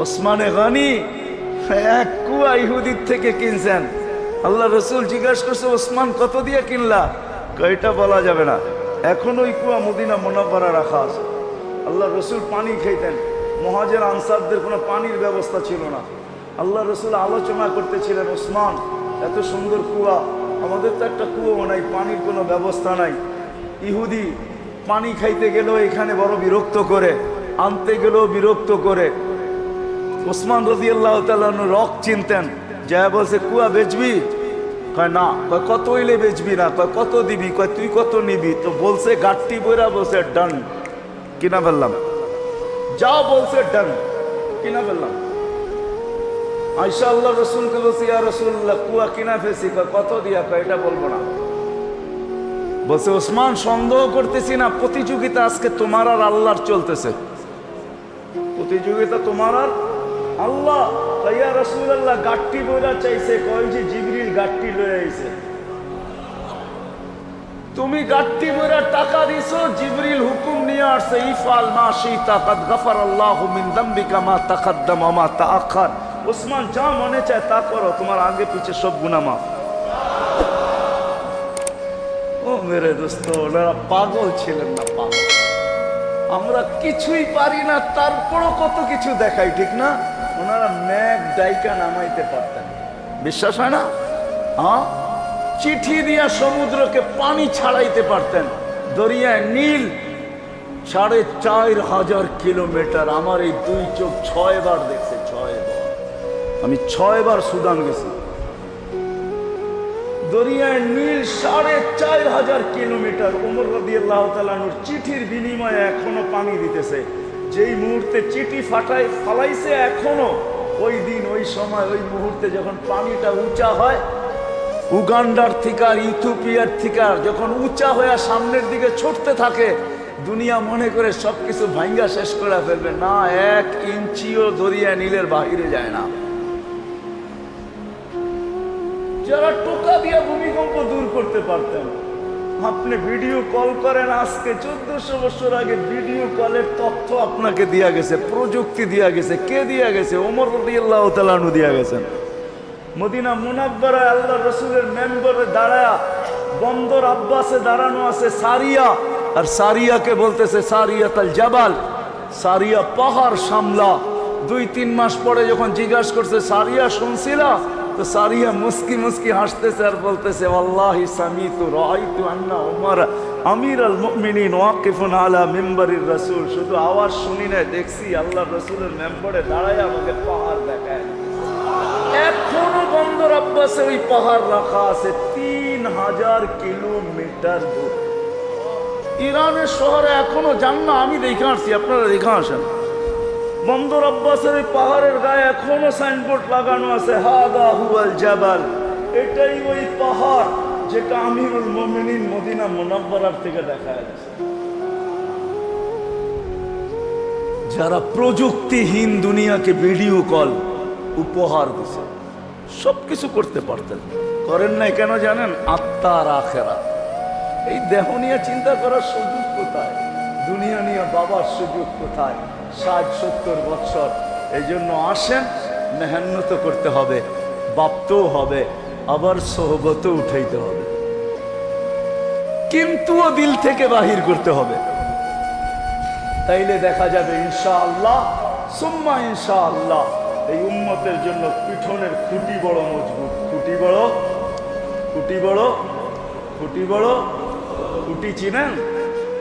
ওসমানে গনি এক কুয়া ইহুদির থেকে কিনছেন। আল্লাহ রসুল জিজ্ঞাসা করছে, ওসমান কত দিয়ে কিনলা? এটা বলা যাবে না, এখন ওই কুয়া মদিনা মুনাওয়ারা রাখা আছে। আল্লাহ রসুল পানি খাইতেন, মুহাজির আনসারদের কোনো পানির ব্যবস্থা ছিল না। আল্লাহ রসুল আলোচনা করতেছিলেন, ওসমান এত সুন্দর কুয়া, আমাদের তো একটা কুয়ো নাই, পানির কোনো ব্যবস্থা নাই। ইহুদি পানি খাইতে গেলেও এখানে বড় বিরক্ত করে, আনতে গেলেও বিরক্ত করে। ওসমান রাদিয়াল্লাহু তাআলা রক চিনতেন, যা বলছে কুয়া বেচবি? কয় না। কয় কত হইলে বেচবি না? কয় কত দিবি? কয় তুই কত নিবি? তো বলছে গাট্টি বইরা, বলছে ডান, কিনা ফেললাম। যা বলছে ডান, কিনা ফেললাম। আয়েশা আল্লাহ রসুলকে বলছে, ইয়া রাসূলুল্লাহ কুয়া কিনা ফেলছি। কয় কত দিয়া? কয় এটা বলবো না। বলছে ওসমান সন্দেহ করতেছি না, প্রতিযোগিতা আজকে তোমার আর আল্লাহর চলতেছে, প্রতিযোগিতা তোমার আর আল্লাহ। ইয়া রাসূলুল্লাহ গাট্টি বইরা চাইছে, কয় যে জিবরিল গাট্টি লয়ে আইছে। তুমি গাট্টি বইরা টাকা দিছো, জিবরিল হুকুম নিয়ে আসছে, ইফআল মা শিতা কাদ গাফারাল্লাহু মিন যামবিকা মা তাকাদ্দাম ওয়া মা তাআখার। ওসমান যা মনে চায় তা করো, তোমার আগে পিছে সব গুনাহ মাফ। ও মেরে দোস্ত, ওনারা পাগল ছিলেন না, পাগল। আমরা কিছুই পারি না, তারপরও কত কিছু দেখাই, ঠিক না? ওনারা ম্যাগ ডাইকা নামাইতে পারতেন, বিশ্বাস হয় না? হ্যাঁ, চিঠি দিয়া সমুদ্রকে পানি ছাড়াইতে পারতেন। দরিয়ায় নীল ৪,৫০০ কিলোমিটার, আমার এই দুই চোখ ৬ বার দেখছে, ৬ বার। আমি ৬ বার সুদান গেছি। দরিয়ায় নীল ৪,৫০০ কিলোমিটার। ওমর রাদিয়াল্লাহু তাআলা আনহুর চিঠির বিনিময়ে এখনো পানি দিতেছে। যেই মুহূর্তে চিঠি ফালাইছে, এখনো ওই দিন, ওই সময়, ওই মুহূর্তে যখন পানিটা উঁচা হয়, উগান্ডার থেকে আর ইথিওপিয়ার থেকে যখন উঁচা হয়ে সামনের দিকে ছুটতে থাকে, দুনিয়া মনে করে সবকিছু ভাঙ্গা শেষ করে ফেলবে, না ১ ইঞ্চিও দরিয়া নীলের বাহিরে যায় না। যারা টোকা দিয়ে ভূমিকম্প দূর করতে পারতেন, আপনি ভিডিও কল করেন, আজকে ১৪০০ বছর আগে ভিডিও কলের তথ্য আপনাকে দেয়া গেছে, প্রযুক্তি দেয়া গেছে। কে দিয়া গেছে? ওমর রাদিয়াল্লাহু তাআলা আনহু দিয়া গেছেন। মদিনা মুনাওয়ারায় আল্লাহ রসুলের মেম্বরে দাঁড়ায়া, বন্দর আব্বাসে দাঁড়ানো আছে সারিয়া, আর সারিয়াকে বলতেছে সারিয়াতুল জাবাল, সারিয়া পাহাড় সামলা। ২-৩ মাস পরে যখন জিজ্ঞাসা করছে, সারিয়া শুনছিলা? তো সারিয়া মুস্কি মুস্কি হাসতেছে আর বলতেছে, ওয়াল্লাহি সামিতু রাআইতু আন্না উমর আমিরুল মুমিনিন ওয়াকিফুন আলা মিম্বারির রাসূল। শুধু আওয়াজ শুনি না, দেখছি আল্লাহ রসুলের মেম্বরে দাঁড়ায় আমাকে পাহাড় দেখায়। এখনো বন্দর আব্বাসে ওই পাহাড় রাখা আছে, ৩,০০০ কিলোমিটার দূর। ইরানের শহরে এখনো যান না, আমি দেখে আসছি, আপনারা দেখে আসেন। বন্দর আব্বাসের ওই পাহাড়ের গায়ে এখনো সাইনবোর্ড লাগানো আছে, হাদা হুয়াল জাবাল, এটাই ওই পাহাড় যেটা আমিরুল মুমিনিন মদিনা মুনাওয়ারার থেকে দেখা যাচ্ছে। যারা প্রযুক্তিহীন দুনিয়াকে ভিডিও কল উপহার দিছে, সবকিছু করতে পারতেন, করেন নাই কেন জানেন? আত্মার আখেরাত। এই দেহ নিয়ে চিন্তা করার সুযোগ কোথায়? দুনিয়া নিয়ে বাবার সুযোগ কোথায়? ৬০-৭০ বছর। এই জন্য আসেন, মেহনত করতে হবে, বাপতেও হবে, আবার সোহবতও উঠাইতে হবে, কিন্তু দিল থেকে বাহির করতে হবে। তাইলে দেখা যাবে ইনশাআল্লাহ, সুম্মা ইনশাআল্লাহ, এই উম্মতের জন্য পিঠনের খুঁটি বড় মজবুত। খুঁটি বড়, খুঁটি বড়, খুঁটি বড়। খুঁটি চিনেন?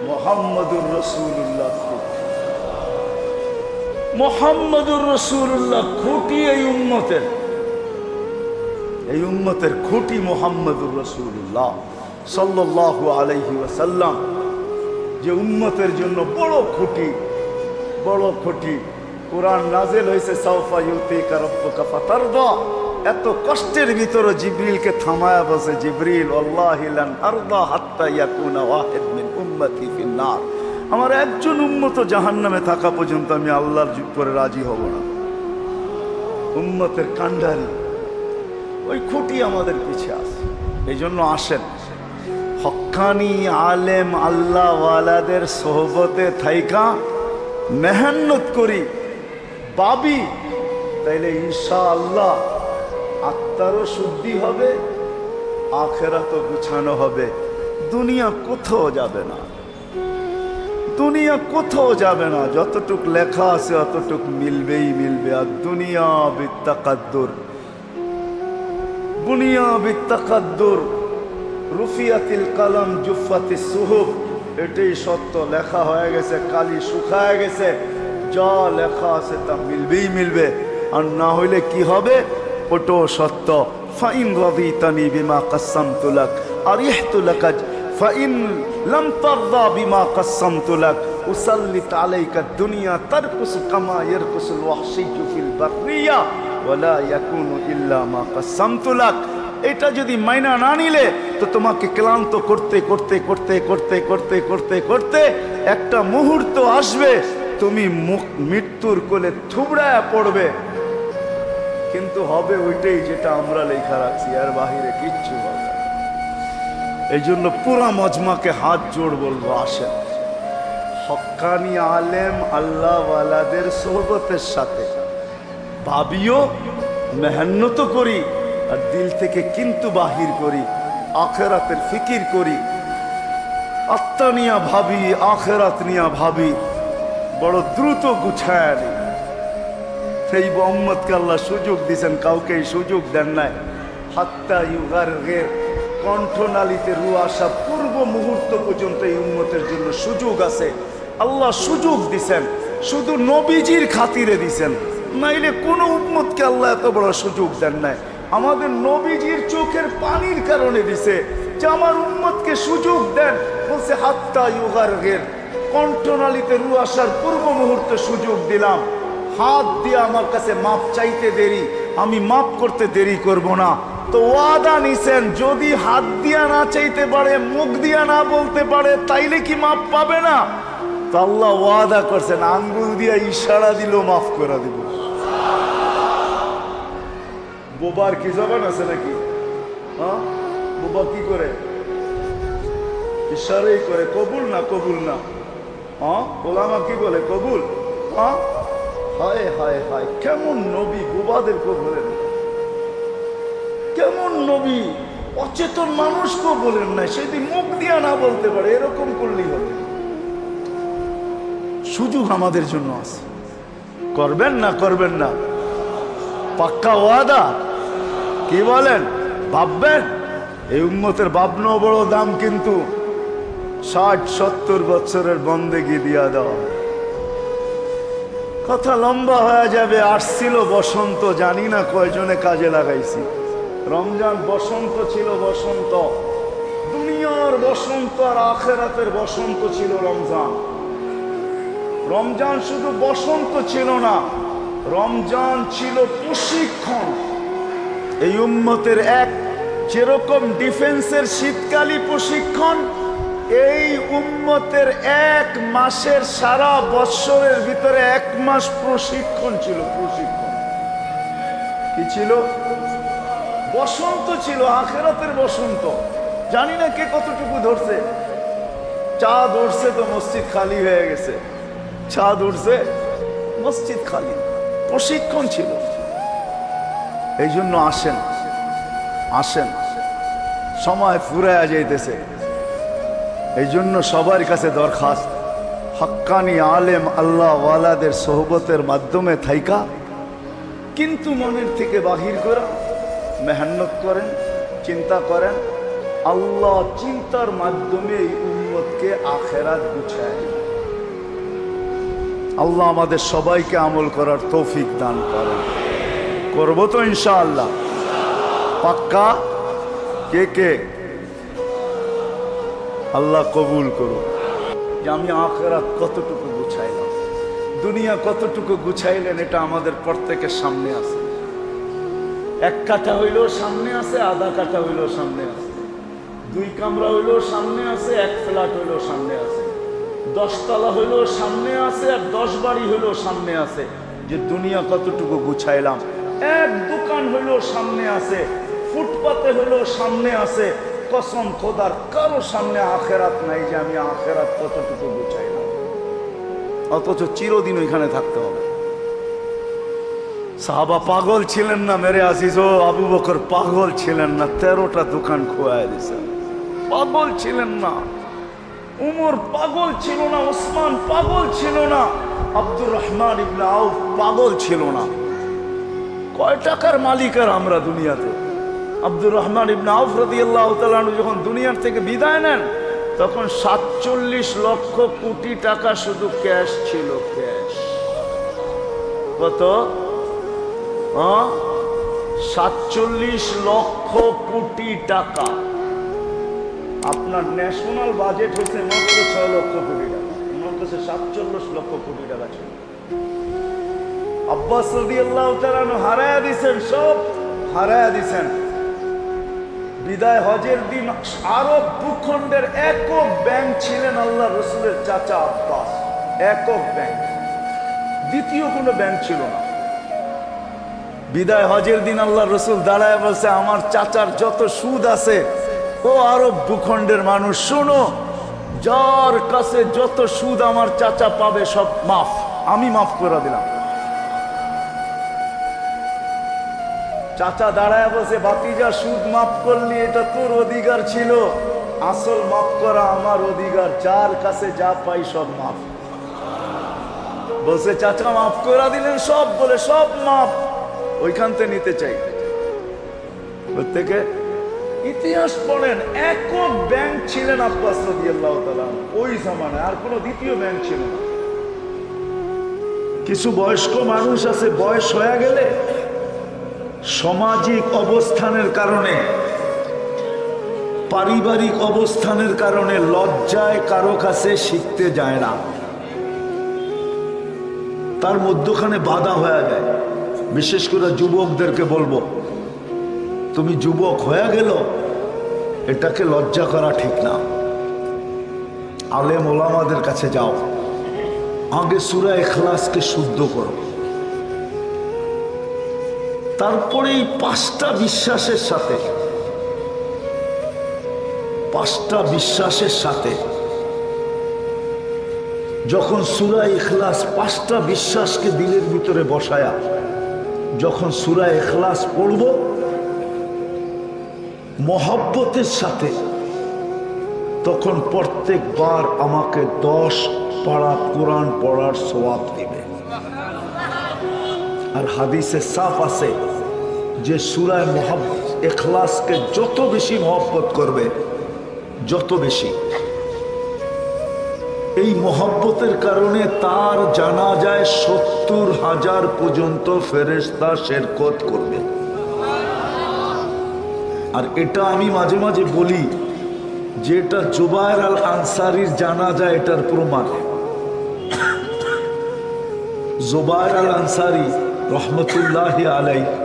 মুহাম্মাদুর রাসূলুল্লাহ। মুহাম্মাদুর রাসূলুল্লাহ খুঁটি এই উম্মতের, এই উম্মতের খুঁটি মুহাম্মাদুর রাসূলুল্লাহ সাল্লাল্লাহু আলাইহি ওয়াসাল্লাম, যে উম্মতের জন্য বড় খুঁটি, বড় খুঁটি। কুরআন নাযিল হয়েছে, সাওফা ইউতিকা রাব্বুকা ফাতারদা। এত কষ্টের ভিতরে জিবরিলকে থামায়া বসে, জিবরিল ওয়াল্লাহি লান আরদা হাত্তা ইয়াকুনা ওয়াহিদ মিন উম্মতি ফিন নার। আমার একজন উম্মত জাহান্নামে থাকা পর্যন্ত আমি আল্লাহর উপরে রাজি হব না। উম্মতের কান্ডারি, ওই খুঁটি আমাদের পিছে আছে। এই জন্য আসেন, হক্কানি আলেম আল্লাহওয়ালাদের সোহবতে থাইকা মেহনত করি, পাবি, তাইলে ইনশাআল্লাহ আত্মারও শুদ্ধি হবে, আখিরাতও গুছানো হবে। দুনিয়া কোথাও যাবে না, দুনিয়া কোথাও যাবে না। যতটুক লেখা আছে অতটুক মিলবেই মিলবে। আর দুনিয়া বিত্তাকাদ্দুর, বুনিয়া বিত্তাকাদ্দুর, রুফিয়াতিল কালাম জুফাতিস সুহুব। এটাই সত্য, লেখা হয়ে গেছে, কালি শুকায় গেছে, যা লেখা আছে তা মিলবেই মিলবে। আর না হইলে কি হবে? ওটাও সত্য। ফাইন রাদিতানি বিমা কাসসামতু লাক আরিহতু লাকা ফাইন লাম তারদা বিমা কাসসামতু লাক উসাল্লিত আলাইকা দুনিয়া তারকুসু কামা ইয়ারকুসুল ওয়াহশিয়্যু ফিল বাররিয়া ওয়ালা ইয়াকুনু ইল্লা মা কাসসামতু লাক। এটা যদি মাইনা না নিলে তো তোমাকে ক্লান্ত করতে করতে করতে করতে করতে করতে করতে একটা মুহূর্ত আসবে তুমি মৃত্যুর কোলে থুবড়ায় পড়বে। কিন্তু হবে ওইটাই যেটা আমরা লেখা রাখছি, আর বাহিরে কিচ্ছু হবে না। এই জন্য পুরা মজমাকে হাত জোড় বলবো, আসেন হক্কানি আলেম আল্লাহওয়ালাদের সোহবতের সাথে ভাবিও, মেহনত করি, আর দিল থেকে কিন্তু বাহির করি, আখেরাতের ফিকির করি, আত্মা নিয়া ভাবি, আখেরাত নিয়া ভাবি, বড় দ্রুত গুছায় আনি। সেই মোহাম্মদকে আল্লাহ সুযোগ দিয়েছেন, কাউকে সুযোগ দেন নাই। হাত্তা ইউগারগির কণ্ঠনালীতে রু আসা পূর্ব মুহূর্ত পর্যন্ত এই উম্মতের জন্য সুযোগ আছে। আল্লাহ সুযোগ দিছেন, শুধু নবীজির খাতিরে দিছেন, নাইলে কোনো উম্মতকে আল্লাহ এত বড় সুযোগ দেন নাই। আমাদের নবীজির চোখের পানির কারণে দিছে যে আমার উম্মতকে সুযোগ দেন। বলছে হাত্তা ইউগারগির, কণ্ঠনালীতে রু আসার পূর্ব মুহূর্তে সুযোগ দিলাম। হাত দিয়ে আমার কাছে মাপ চাইতে দেরি, আমি মাপ করতে দেরি করব না। তো ওয়াদা নিছেন, যদি হাত দিয়া না চাইতে পারে, মুখ দিয়া না বলতে পারে, তাইলে কি মাপ পাবে না? তো আল্লাহ ওয়াদা করছেন, আঙ্গুল দিয়া ইশারা দিল মাফ করে দিব। বোবার কি জবান আছে নাকি? হ্যাঁ, বোবা কি করে? ইশারাই করে, কবুল না কবুল না। হ্যাঁ, ওলামা কি বলে? কবুল। হ্যাঁ, হায় হায় হায়, কেমন নবী বোবাদেরকে বলেন, কেমন নবী অচেতন মানুষকেও বলেন না, সেদিন মুখ দিয়া না বলতে পারে, এরকম করলেই হবে। সুযোগ আমাদের জন্য আছে, করবেন না করবেন না? পাক্কা ওয়াদা? কি বলেন? ভাববেন? এই উম্মতের ভাবনা বড় দাম, কিন্তু 60-70 বছরের বন্দেগি দিয়া দেওয়া। কথা লম্বা হয়ে যাবে। আসছিল বসন্ত, জানি না কয়জনে কাজে লাগাইছি। রমজান বসন্ত ছিল, বসন্ত, দুনিয়ার বসন্ত আর আখেরাতের বসন্ত ছিল রমজান। রমজান শুধু বসন্ত ছিল না, রমজান ছিল প্রশিক্ষণ। এই উম্মতের এক, যেরকম ডিফেন্সের শীতকালী প্রশিক্ষণ, এই উম্মতের এক মাসের, সারা বৎসরের ভিতরে 1 মাস প্রশিক্ষণ ছিল। প্রশিক্ষণ কি ছিল? বসন্ত ছিল, আখেরাতের বসন্ত। জানি না কে কতটুকু ধরছে। চাঁদ উঠছে তো মসজিদ খালি হয়ে গেছে, চাঁদ উঠছে মসজিদ খালি। প্রশিক্ষণ ছিল। এই জন্য আসেন আসেন, সময় ফুরায়া যাইতেছে। এই জন্য সবার কাছে দরখাস্ত, হক্কানি আলেম আল্লাহ ওয়ালাদের সোহবতের মাধ্যমে থাইকা কিন্তু মনের থেকে বাহির করা, মেহনত করেন, চিন্তা করেন। আল্লাহ চিন্তার মাধ্যমে এই উম্মতকে আখেরাত গুছায়। আল্লাহ আমাদের সবাইকে আমল করার তৌফিক দান করেন। করবো তো ইনশাআল্লাহ? পাক্কা? কে কে? আল্লাহ কবুল করুন। যে আমি আখেরাত কতটুকু গুছাইলাম, দুনিয়া কতটুকু গুছাইলেন, এটা আমাদের প্রত্যেকের সামনে আছে। 1 কাঠা হইলেও সামনে আছে, আধা কাঠা হইলেও সামনে আছে, 2 কামরা হইলেও সামনে আছে, 1 ফ্ল্যাট হইলেও সামনে আছে, 10 তলা হইলেও সামনে আছে, আর 10 বাড়ি হইলেও সামনে আছে। যে দুনিয়া কতটুকু গুছাইলাম। 1 দোকান হইলেও সামনে আছে, ফুটপাতে হইলেও সামনে আছে। কসম খোদার, কারো সামনে আখেরাত নাই যে আমি আখেরাত কতটুকু গুছাইলাম। অথচ চিরদিন ওইখানে থাকতে হবে। সাহাবা পাগল ছিলেন না মেরে আজিজ, আবু বকর পাগল ছিলেন না, 13টা দোকান খোয়ায় দিয়েছেন। পাগল ছিলেন না, উমর পাগল ছিল না, ওসমান পাগল ছিল না, আব্দুর রহমান ইবনে আউফ পাগল ছিল না। কয় টাকার মালিক আর আমরা দুনিয়াতে? আব্দুর রহমান ইবনে আউফ রাদিয়াল্লাহু তাআলা আনহু যখন দুনিয়ার থেকে বিদায় নেন তখন 47 লক্ষ কোটি টাকা শুধু ক্যাশ ছিল। ক্যাশ কত? 47 লক্ষ কোটি টাকা। আপনার ন্যাশনাল বাজেট হচ্ছে মাত্র 6 লক্ষ কোটি টাকা, ওনার কাছে 47 লক্ষ কোটি টাকা ছিল। আব্বাস রাদিয়াল্লাহু তাআলা আনহু হারায়া দিয়েছেন, সব হারায়া দিয়েছেন। বিদায় হজের দিন আরব ভূখণ্ডের একক ব্যাংক ছিলেন আল্লাহ রসুলের চাচা আব্বাস, একক ব্যাংক, দ্বিতীয় কোনো ব্যাংক ছিল না। বিদায় হজের দিন আল্লাহ রসুল দাঁড়ায় বলছে, আমার চাচার যত সুদ আছে ও আরব ভূখণ্ডের মানুষ শোনো, যার কাছে যত সুদ আমার চাচা পাবে সব মাফ, আমি মাফ করে দিলাম। চাচা দাঁড়ায় বলছে, ভাতিজা সুদ মাফ করলি এটা তোর অধিকার ছিল, আসল মাফ করা আমার অধিকার, যার কাছে যা পাই সব মাফ। বলছে চাচা মাফ করে দিলেন সব, বলে সব মাফ, ওইখান থেকে নিতে চাই। প্রত্যেকে ইতিহাস পড়েন, একক ব্যাংক ছিলেন আব্বাস রাদিয়াল্লাহু তাআলা ওই জামানায়, আর কোনো দ্বিতীয় ব্যাংক ছিল না। কিছু বয়স্ক মানুষ আছে, বয়স হয়ে গেলে সামাজিক অবস্থানের কারণে, পারিবারিক অবস্থানের কারণে লজ্জায় কারো কাছে শিখতে যায় না, তার মধ্যখানে বাধা হয়ে যায়। বিশেষ করে যুবকদেরকে বলবো, তুমি যুবক হয়ে গেল, এটাকে লজ্জা করা ঠিক না। আলেম ওলামাদের কাছে যাও, আগে সূরা ইখলাসকে শুদ্ধ করো, তারপরে এই 5টা বিশ্বাসের সাথে, 5টা বিশ্বাসের সাথে যখন সূরা ইখলাস 5টা বিশ্বাসকে দিলের ভিতরে বসায়া যখন সূরা ইখলাস পড়ব, মহব্বতের সাথে, তখন প্রত্যেকবার আমাকে 10 পারা কোরআন পড়ার সওয়াব দিবে। আর হাদিসে সাফ আছে যে সূরা ইখলাসকে যত বেশি মহব্বত করবে, যত বেশি, এই মহব্বতের কারণে তার জানাজায় 70,000 পর্যন্ত ফেরেশতা শিরকত করবে। আর এটা আমি মাঝে মাঝে বলি যে এটা জুবায়ের আল আনসারীর জানাজা, এটার প্রমাণ। জুবায়ের আল আনসারী রহমতুল্লাহি আলাইহি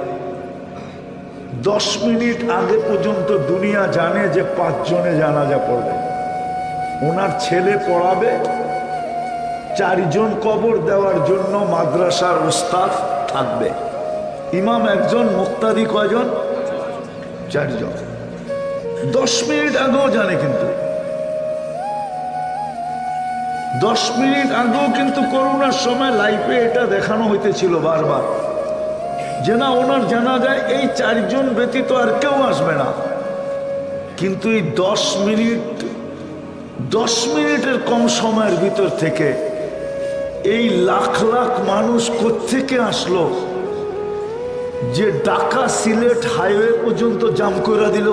10 মিনিট আগে পর্যন্ত দুনিয়া জানে যে 5 জনে জানাজা পড়বে, ওনার ছেলে পড়াবে, 4 জন কবর দেওয়ার জন্য মাদ্রাসার উস্তাদ থাকবে, ইমাম একজন, মুক্তাদি কয়জন? 4 জন। 10 মিনিট আগেও জানে, কিন্তু 10 মিনিট আগেও কিন্তু করোনার সময় লাইভে এটা দেখানো হইতেছিল বারবার যে না, ওনার জানা যায় এই 4 জন ব্যতীত আর কেউ আসবে না। কিন্তু এই 10 মিনিটের কম সময়ের ভিতর থেকে এই লাখ লাখ মানুষ কোত্থেকে আসলো যে ঢাকা সিলেট হাইওয়ে পর্যন্ত জাম করে দিল।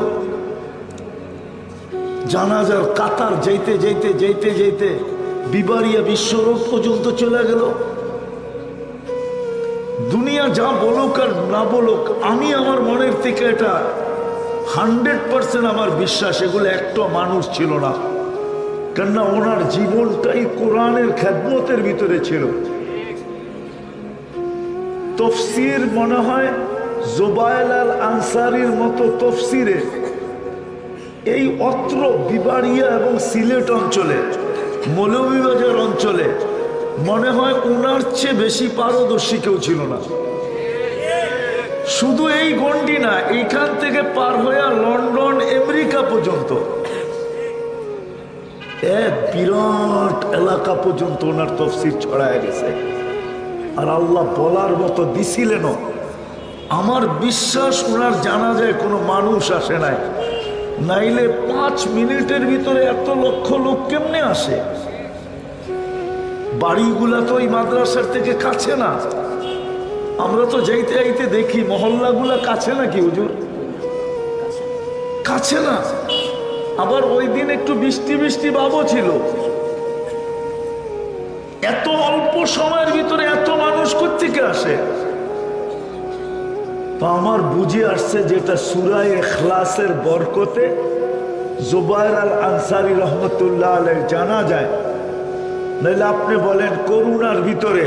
জানাজার কাতার যেতে যেতে যেতে যেতে বিবারিয়া বিশ্ব রোড পর্যন্ত চলে গেল। দুনিয়া যা বলুক আর না বলুক, আমি আমার মনের থেকে এটা 100% আমার বিশ্বাস, এগুলো একটা মানুষ ছিল না, কেননা ওনার জীবনটাই কোরআনের খেদমতের ভিতরে ছিল। তফসির মনে হয় জুবায়ের আল আনসারীর মতো তফসিরে এই অত্র বিবারিয়া এবং সিলেট অঞ্চলে, মৌলভীবাজার অঞ্চলে মনে হয় ওনার চেয়ে বেশি পারদর্শী কেউ ছিল না। শুধু এই গন্ডি না, এইখান থেকে পার হয়ে লন্ডন, আমেরিকা পর্যন্ত এক বিরাট এলাকা পর্যন্ত ওনার তফসির ছড়ায় গেছে। আর আল্লাহ বলার মতো দিছিলেন। আমার বিশ্বাস ওনার জানাজায় কোনো মানুষ আসে নাই, নাইলে 5 মিনিটের ভিতরে এত লক্ষ লোক কেমনে আসে? বাড়িগুলা তো ওই মাদ্রাসার থেকে কাছে না, আমরা তো যাইতে যাইতে দেখি মহল্লাগুলা কাছে নাকি হুজুর? কাছে না। আবার ওই দিন একটু বৃষ্টি বৃষ্টি ভাবও ছিল। এত অল্প সময়ের ভিতরে এত মানুষ কোত্থেকে আসে? তো আমার বুঝে আসছে যেটা সূরা ইখলাসের বরকতে জুবায়ের আল আনসারী রহমতুল্লাহ আলাইহি জানা যায়। নাহলে আপনি বলেন করুণার ভিতরে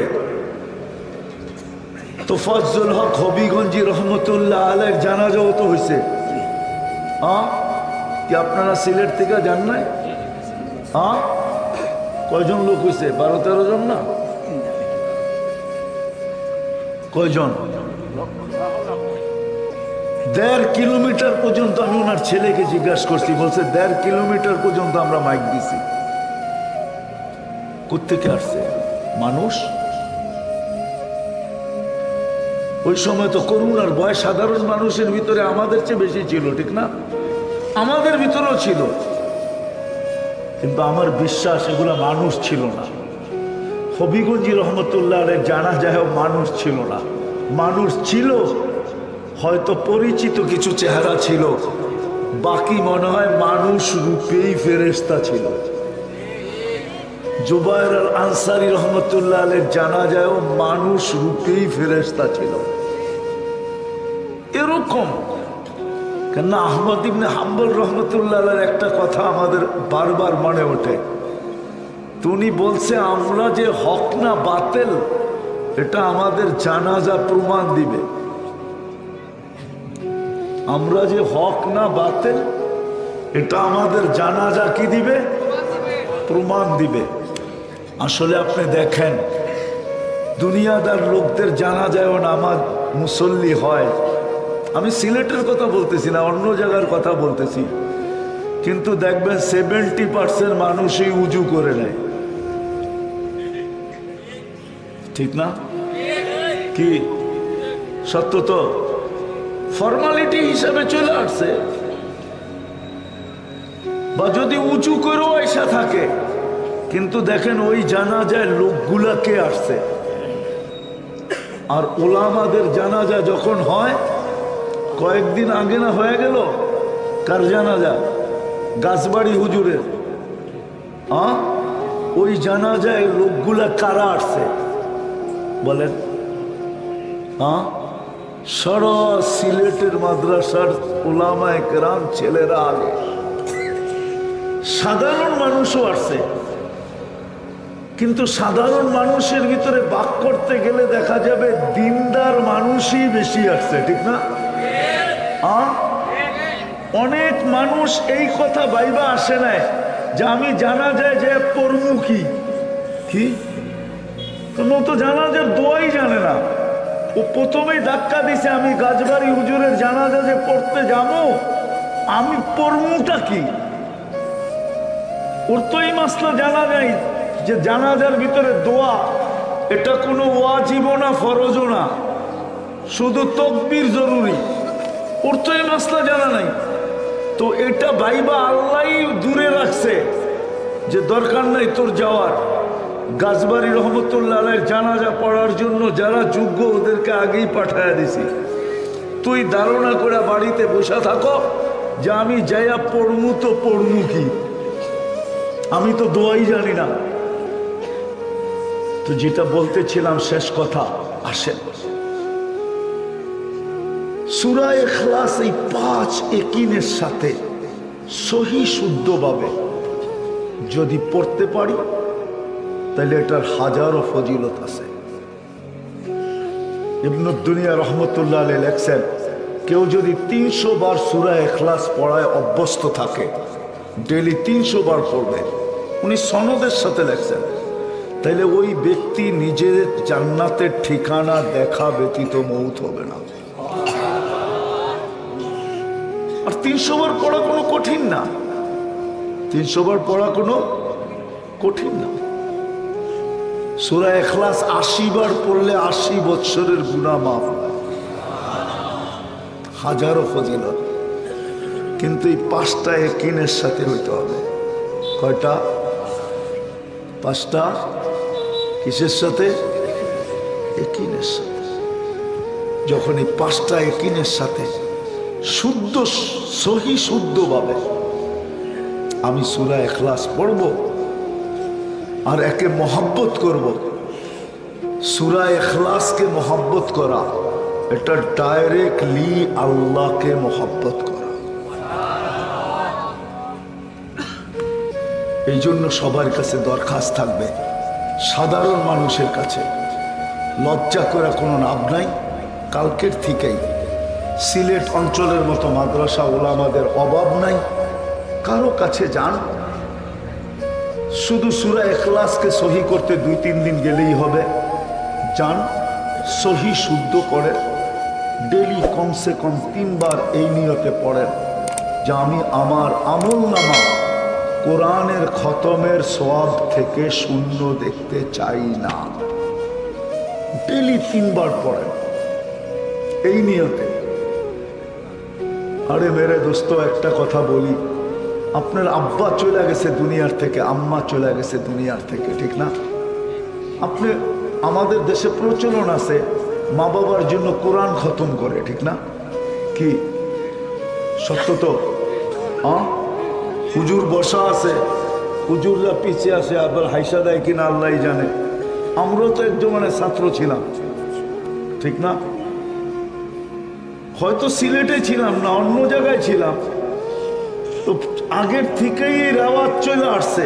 তোফাজ্জল হক হবিগঞ্জি রহমতুল্লাহ আলাইহি জানাজাও তো হয়েছে। কি আপনারা সিলেট থেকে যান নাই? কয়জন লোক হয়েছে? 12-13 জন না? কয়জন? 1.5 কিলোমিটার পর্যন্ত। আমি ওনার ছেলেকে জিজ্ঞাসা করছি, বলছে 1.5 কিলোমিটার পর্যন্ত আমরা মাইক দিছি। কোত্থেকে আসছে মানুষ? ওই সময় তো করুণার ভয় সাধারণ মানুষের ভিতরে আমাদের চেয়ে বেশি ছিল, ঠিক না? আমাদের ভিতরেও ছিল, কিন্তু আমার বিশ্বাস এগুলা মানুষ ছিল না। হবিগঞ্জি রহমতুল্লাহ আলাইহি জানা যায় মানুষ ছিল না। মানুষ ছিল, হয়তো পরিচিত কিছু চেহারা ছিল, বাকি মনে হয় মানুষ রূপেই ফেরেশতা ছিল। জুবায়ের আল আনসারী রহমতুল্লাহ আলাইহি জানা যায় মানুষ রূপেই ফেরেশতা ছিল। এরকম কেন? আহমদ ইবনে হাম্বল রহমতুল্লাহ আলাইহির একটা কথা আমাদের বারবার মনে ওঠে। উনি বলছে, আমরা যে হক না বাতিল এটা আমাদের জানাজা প্রমাণ দিবে। আমরা যে হক না বাতিল এটা আমাদের জানাজা কি দিবে? প্রমাণ দিবে। আসলে আপনি দেখেন, দুনিয়াদার লোকদের জানাজায় নামাজ মুসল্লি হয়। আমি সিলেটের কথা বলতেছি না, অন্য জায়গার কথা বলতেছি। কিন্তু দেখবেন 70% মানুষই উজু করে নেয়, ঠিক না? কি সত্য? তো ফর্মালিটি হিসাবে চলে আসছে। বা যদি উঁচু করেও এসে থাকে, কিন্তু দেখেন ওই জানাজায় লোকগুলা কে আসছে। আর ওলামাদের জানাজা যখন হয়, কয়েকদিন আগে না হয়ে গেল কার জানাজা? গাছবাড়ি হুজুরের। ওই জানাজায় লোকগুলা কারা আসছে বলেন? সারা সিলেটের মাদ্রাসার উলামায়ে কেরাম ছেলেরা আগে, সাধারণ মানুষও আসছে। কিন্তু সাধারণ মানুষের ভিতরে বাক করতে গেলে দেখা যাবে দিনদার মানুষই বেশি আসছে, ঠিক না? অনেক মানুষ এই কথা ভাইবা আসে নাই যে আমি জানা যায় যে পড়মু কি তো জানাজার দোয়াই জানে না। ও প্রথমেই ধাক্কা দিছে, আমি গাছবাড়ি হুজুরের জানাজা যে পড়তে যাবো, আমি পড়মুটা কি? ওর তো এই মাসলা জানা যায় যে জানাজার ভিতরে দোয়া এটা কোনো ওয়াজিবও না, ফরজও না, শুধু তাকবীর জরুরি। ওর তো এই মাসলা জানা নাই। তো এটা ভাইবা আল্লাহই দূরে রাখছে যে দরকার নাই তোর যাওয়ার। গাছবাড়ি রহমতুল্লাহ আলাইহির জানাজা পড়ার জন্য যারা যোগ্য ওদেরকে আগেই পাঠায়া দিছি। তুই ধারণা করে বাড়িতে বসে থাকো যে আমি যাইয়া পড়মু তো পড়মু কি, আমি তো দোয়াই জানি না। তো যেটা বলতেছিলাম শেষ কথা, আসেন সূরা ইখলাস এই 5 ইয়াকিনের সাথে সহি শুদ্ধভাবে যদি পড়তে পারি তাহলে এটার হাজারো ফজিলত আছে। ইবনুদ দুনিয়া রহমতুল্লাহ আলাইহি লেখছেন, কেউ যদি 300 বার সূরা ইখলাস পড়ায় অভ্যস্ত থাকে, ডেইলি 300 বার পড়বে, উনি সনদের সাথে লেখছেন, তাহলে ওই ব্যক্তি নিজের জান্নাতের ঠিকানা দেখা ব্যতীত মৌত হবে না। আর 300 বার পড়া কোনো কঠিন না, 300 বার পড়া কোনো কঠিন না। সূরা ইখলাস ৮০ বার পড়লে ৮০ বৎসরের গুনাহ মাফ হয়, হাজারো ফজিলত। কিন্তু এই ৫টা ইয়াকিনের সাথে হইতে হবে। কয়টা? ৫টা। কিসের সাথে? ইয়াকিনের সাথে। যখন এই ৫টা ইয়াকিনের সাথে শুদ্ধ সহি শুদ্ধভাবে আমি সূরা ইখলাস পড়ব আর একে মহব্বত করব। সূরা ইখলাসকে মহব্বত করা এটা ডাইরেক্টলি আল্লাহকে মহব্বত করা। এই জন্য সবার কাছে দরখাস্ত থাকবে, সাধারণ মানুষের কাছে লজ্জা করা কোনো লাভ নাই। কালকের থেকেই সিলেট অঞ্চলের মতো মাদ্রাসা ওলামাদের অভাব নাই। কারো কাছে যান, শুধু সূরা ইখলাসকে সহি করতে ২-৩ দিন গেলেই হবে। যান, সহি শুদ্ধ করে ডেলি কমসে কম ৩ বার এই নিয়তে পড়েন যে আমি আমার আমলনামা কোরআনের খতমের সওয়াব থেকে শূন্য দেখতে চাই না। ডেলি ৩ বার পড়েন এই নিয়তে। আরে মেরে দোস্ত, একটা কথা বলি, আপনার আব্বা চলে গেছে দুনিয়ার থেকে, আম্মা চলে গেছে দুনিয়ার থেকে, ঠিক না? আপনি, আমাদের দেশে প্রচলন আছে মা বাবার জন্য কোরআন খতম করে, ঠিক না? কি সত্য তো? হুজুর বসা আছে, হুজুররা পিছিয়ে আসে, আবার হাইসা দেয় কিনা আল্লাহ জানে। আমরাও তো এক জমানের ছাত্র ছিলাম, ঠিক না? হয়তো সিলেটে ছিলাম না, অন্য জায়গায় ছিলাম, তো আগের থেকেই এই রেওয়াজ চলে আসছে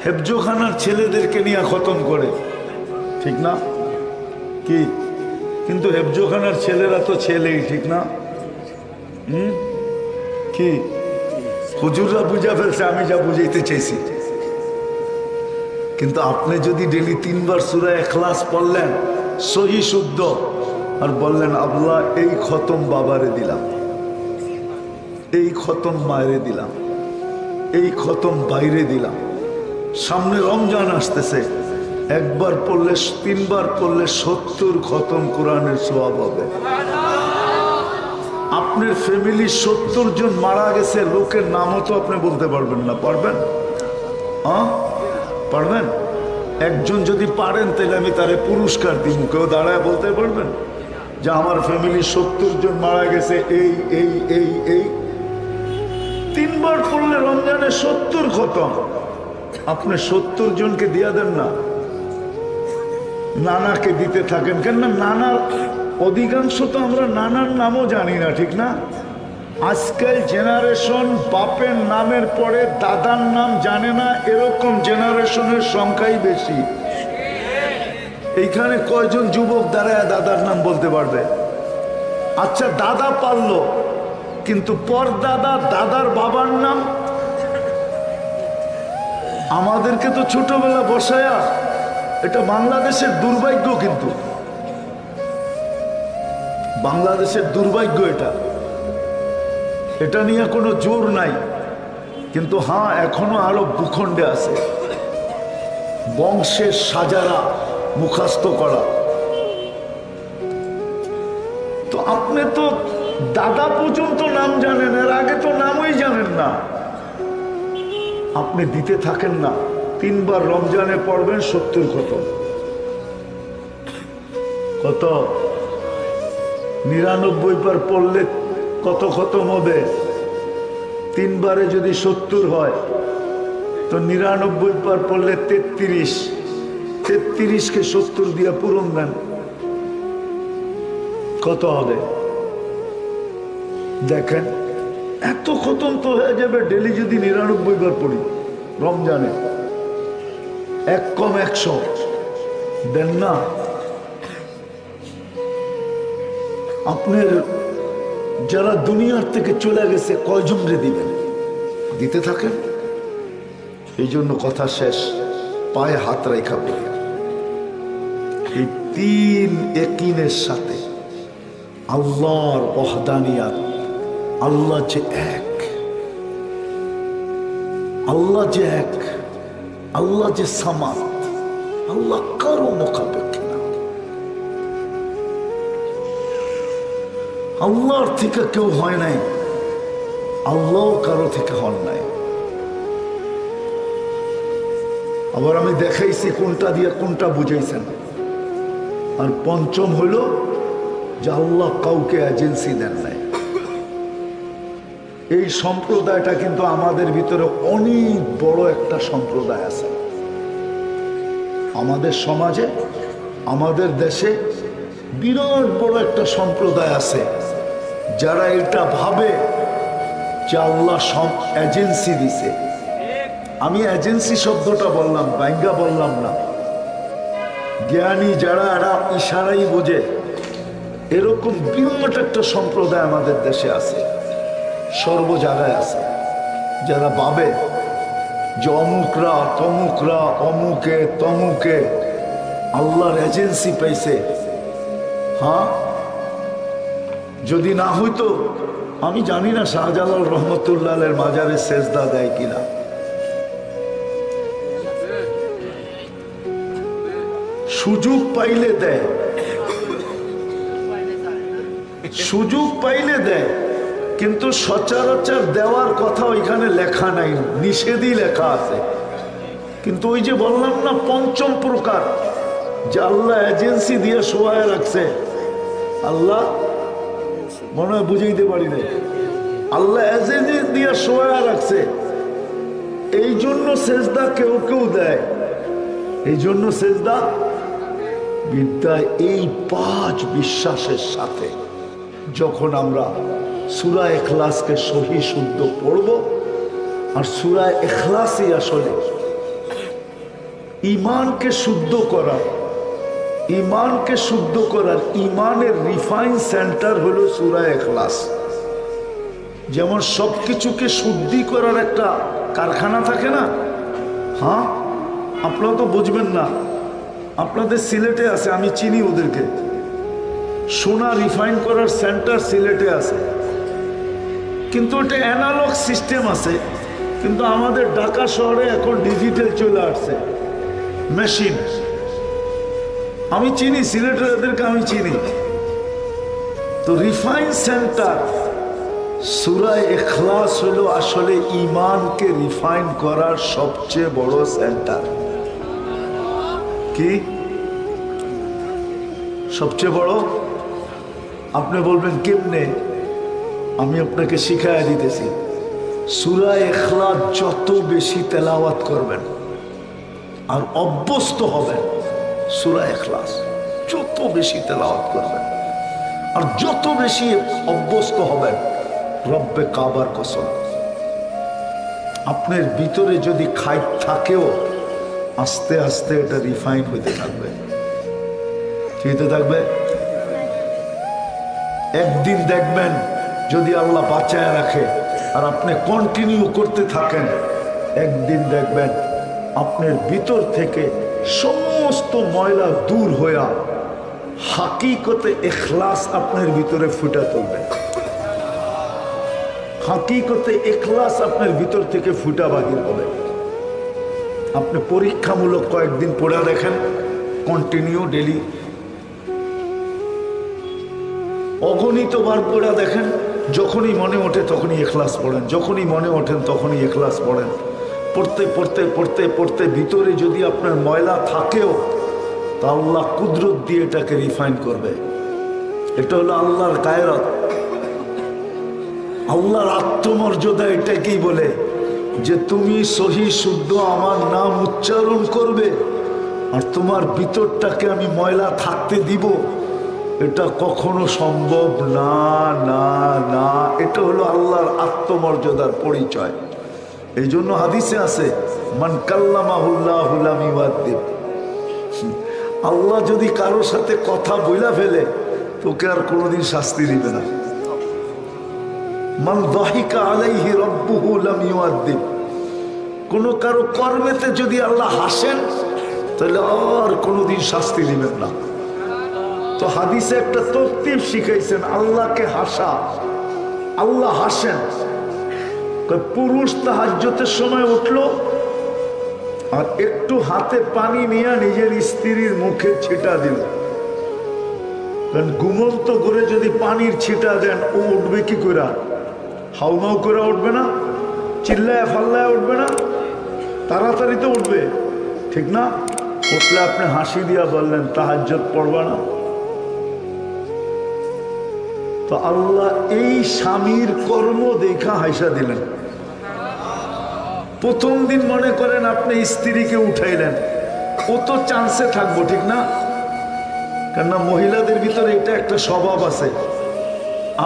হেফজোখানার ছেলেদেরকে নিয়ে খতম করে, ঠিক না? কি কিন্তু হেফজোখানার ছেলেরা তো ছেলেই, ঠিক না? কি হুজুররা বুঝা ফেলছে আমি যা বুঝাইতে চাইছি। কিন্তু আপনি যদি ডেলি ৩ বার সূরা ইখলাস পড়লেন সহি শুদ্ধ, আর বললেন আল্লাহ এই খতম বাবারে দিলাম, এই খতম মায়েরে দিলাম, এই খতম বাইরে দিলাম, সামনে রমজান আসতেছে, একবার পড়লে ৩ বার পড়লে ৭০ খতম কোরআনের সওয়াব হবে। আপনার ফ্যামিলি ৭০ জন মারা গেছে, লোকের নামও তো আপনি বলতে পারবেন না। পারবেন? পারবেন? একজন যদি পারেন তাহলে আমি তারে পুরস্কার দিব। কেউ দাঁড়ায় বলতে পারবেন যে আমার ফ্যামিলি ৭০ জন মারা গেছে, এই এই এই এই ৩ বার পড়লে রমজানে ৭০ খতম। আপনি ৭০ জনকে দিয়া দেন না, নানাকে দিতে থাকেন। কেন না, নানার অধিকাংশ তো আমরা নানার নামও জানি না, ঠিক না? আজকাল জেনারেশন বাপের নামের পরে দাদার নাম জানে না, এরকম জেনারেশনের সংখ্যাই বেশি। এইখানে কয়জন যুবক দাঁড়ায় দাদার নাম বলতে পারবে? আচ্ছা, দাদা পারলো, কিন্তু পর দাদা, দাদার বাবার নাম আমাদেরকে তো ছোটবেলা বসায়া, এটা বাংলাদেশের দুর্ভাগ্য। কিন্তু বাংলাদেশের দুর্ভাগ্য এটা নিয়ে কোনো জোর নাই। কিন্তু হ্যাঁ, এখনো আরো ভূখণ্ডে আছে বংশের সাজারা মুখস্থ করা। তো আপনি তো দাদা পর্যন্ত নাম জানেন, এর আগে তো নামই জানেন না। আপনি দিতে থাকেন না, ৩ বার রমজানে পড়বেন ৭০ খতম। কত? ৯৯ বার পড়লে কত খতম হবে? ৩ বারে যদি ৭০ হয় তো ৯৯ বার পড়লে ৩৩। ৩৩কে ৭০ দিয়ে পূরণ দেন, কত হবে? দেখেন, এত খতম তো হয়ে যাবে ডেলি যদি ৯৯ বার পড়ি রমজানে। ১ কম ১০০ দেন না? আপনার যারা দুনিয়ার থেকে চলে গেছে কয়জন রে দিবেন? দিতে থাকেন। এই জন্য কথা শেষ, পায়ে হাত রেখা বলি, এই ৩ ইয়াকিনের সাথে আল্লাহর ওয়াহদানিয়াত, আল্লাহ যে এক, আল্লাহ যে এক, আল্লাহ যে সামাদ, আল্লাহ কারো মুখাপেক্ষী না। আল্লাহর থেকে কেউ হয় নাই, আল্লাহ কারো থেকে হন নাই। আবার আমি দেখাইছি কোনটা দিয়ে কোনটা বুঝাইছেন। আর পঞ্চম হইল যে আল্লাহ কাউকে এজেন্সি দেন নাই। এই সম্প্রদায়টা কিন্তু আমাদের ভিতরে অনেক বড় একটা সম্প্রদায় আছে। আমাদের সমাজে, আমাদের দেশে বিরাট বড় একটা সম্প্রদায় আছে যারা এটা ভাবে যে আল্লাহ সব এজেন্সি দিছে। আমি এজেন্সি শব্দটা বললাম, বাইঙ্গা বললাম না। জ্ঞানী যারা এরা ইশারাই বোঝে, এরকম বিরাট একটা সম্প্রদায় আমাদের দেশে আছে, সর্ব জায়গায় আছে, যারা ভাবে যে অমুকরা তমুকরা অমুকে তমুকে আল্লাহর এজেন্সি পাইছে। হ্যাঁ, যদি না হইতো আমি জানি না শাহজালাল রহমতুল্লাহের মাজারে সেজদা দেয় কিনা। সুযোগ পাইলে দেয়, সুযোগ পাইলে দেয়, কিন্তু সচরাচর দেওয়ার কথা ওইখানে লেখা নাই, নিষেধই লেখা আছে। কিন্তু ওই যে বললাম না পঞ্চম প্রকার, যে আল্লাহ এজেন্সি দিয়ে শোয়ায় রাখছে। আল্লাহ মনে হয় বুঝাইতে পারি না, আল্লাহ এজেন্সি দিয়ে শোয়ায় রাখছে। এই জন্য সেজদা কেউ কেউ দেয়, এই জন্য সেজদা বিদ্যায়। এই 5 বিশ্বাসের সাথে যখন আমরা সূরা ইখলাসকে সহি শুদ্ধ পড়ব, আর সূরা ইখলাসই আসলে ইমানকে শুদ্ধ করার, ইমানকে শুদ্ধ করার, ইমানের রিফাইন সেন্টার হলো সূরা ইখলাস। যেমন সব কিছুকে শুদ্ধি করার একটা কারখানা থাকে না। হ্যাঁ, আপনারা তো বুঝবেন না, আপনাদের সিলেটে আছে, আমি চিনি ওদেরকে। সোনা রিফাইন করার সেন্টার সিলেটে আছে, কিন্তু এটা অ্যানালগ সিস্টেম আছে। কিন্তু আমাদের ঢাকা শহরে এখন ডিজিটাল চলে আসছে, মেশিন। আমি চিনি সিলেটের এদেরকে, আমি চিনি। তো রিফাইন সেন্টার সূরা ইখলাস হলো আসলে ইমানকে রিফাইন করার সবচেয়ে বড় সেন্টার। কি সবচেয়ে বড়? আপনি বলবেন কেমনে? আমি আপনাকে শিখাইয়া দিতেছি। সূরা ইখলাস যত বেশি তেলাওয়াত করবেন আর অভ্যস্ত হবেন, সূরা ইখলাস যত বেশি তেলাওয়াত করবেন আর যত বেশি অভ্যস্ত হবেন, রব্বে কাবার কসম, আপনার ভিতরে যদি খাই থাকেও আস্তে আস্তে এটা রিফাইন হইতে থাকবে। হইতে থাকবে। একদিন দেখবেন যদি আল্লাহ বাঁচায় রাখে আর আপনি কন্টিনিউ করতে থাকেন, একদিন দেখবেন আপনার ভিতর থেকে সমস্ত ময়লা দূর হইয়া হাকিকতে ইখলাস আপনার ভিতরে ফুটে তুলবে। হাকিকতে ইখলাস আপনার ভিতর থেকে ফুটা বাহির হবে। আপনি পরীক্ষামূলক কয়েকদিন পড়ে দেখেন, কন্টিনিউ ডেলি অগণিত বার পড়ে দেখেন, যখনই মনে ওঠে তখনই ইখলাস পড়েন, যখনই মনে ওঠেন তখনই ইখলাস পড়েন। পড়তে পড়তে পড়তে পড়তে ভিতরে যদি আপনার ময়লা থাকেও, তা আল্লাহ কুদরত দিয়ে এটাকে রিফাইন করবে। এটা হলো আল্লাহর গায়রত, আল্লাহর আত্মমর্যাদা। এটাকেই বলে যে তুমি সহি শুদ্ধ আমার নাম উচ্চারণ করবে আর তোমার ভিতরটাকে আমি ময়লা থাকতে দিব। এটা কখনো সম্ভব না, না, না। এটা হলো আল্লাহর আত্মমর্যাদার পরিচয়। এই জন্য হাদিসে আছে, মান কাল্লামাহুল্লাহু লাম ইউআদ্দিব। আল্লাহ যদি কারোর সাথে কথা বইলা ফেলে, তোকে আর কোনোদিন শাস্তি দিবে না। মান দাহিকা আলাইহি রাব্বুহু লাম ইউআদ্দিব। কোন কারো কর্মেতে যদি আল্লাহ হাসেন, তাহলে আর কোনোদিন শাস্তি দিবেন না। তো হাদিসে একটা তরতিব শিখাইছেন আল্লাহকে হাসা। আল্লাহ হাসেন। পুরুষ তাহাজ্জুদের সময় উঠলো, আর একটু হাতে পানি নিয়ে নিজের স্ত্রীর মুখে ছিটা দিল। কারণ ঘুমন্ত করে যদি পানির ছিটা দেন, ও উঠবে কি করে? হাউমাউ করে উঠবে না, চিল্লায় ফাল্লায় উঠবে না, তাড়াতাড়ি তো উঠবে, ঠিক না? উঠলে আপনি হাসি দিয়া বললেন তাহাজ্জুদ পড়বা না? তো আল্লাহ এই স্বামীর কর্ম দেখা হাসা দিলেন। প্রথম দিন মনে করেন আপনি স্ত্রীকে উঠাইলেন, ও তো চান্সে থাকবো, ঠিক না? কেননা মহিলাদের ভিতরে এটা একটা স্বভাব আছে,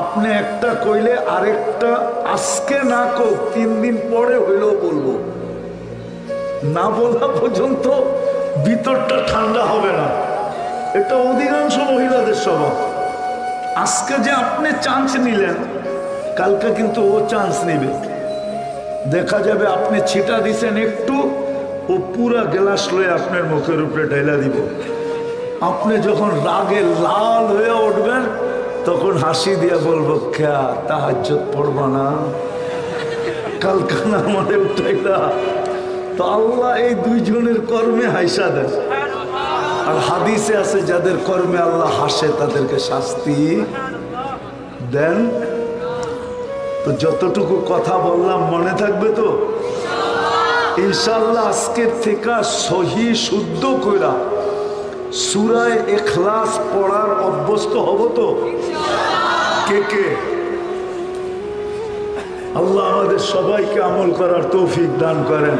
আপনি একটা কইলে আরেকটা আজকে না কোক 3 দিন পরে হইলেও বলবো, না বলা পর্যন্ত ভিতরটা ঠান্ডা হবে না। এটা অধিকাংশ মহিলাদের স্বভাব। আজকে যে আপনি চান্স নিলেন, কালকে কিন্তু ও চান্স নেবে। দেখা যাবে আপনি ছিটা দিছেন একটু, ও পুরা গ্লাস লয়ে আপনার মুখের উপরে ঢেলা দিব। আপনি যখন রাগে লাল হয়ে উঠবেন, তখন হাসি দিয়ে বলবো, ক্যা তাহাজ্জুদ পড়বা না? কালকে না আমাদের উঠাইলা। তো আল্লাহ এই দুইজনের কর্মে হাসা দেন। আর হাদিসে আছে, যাদের কর্মে আল্লাহ হাসে তাদেরকে শাস্তি দেন। তো যতটুকু কথা বললাম মনে থাকবে তো ইনশাআল্লাহ? আজকের থেকে সহি শুদ্ধ কইরা সূরা ইখলাস পড়ার অভ্যস্ত হব তো? কে কে? আল্লাহ আমাদের সবাইকে আমল করার তৌফিক দান করেন।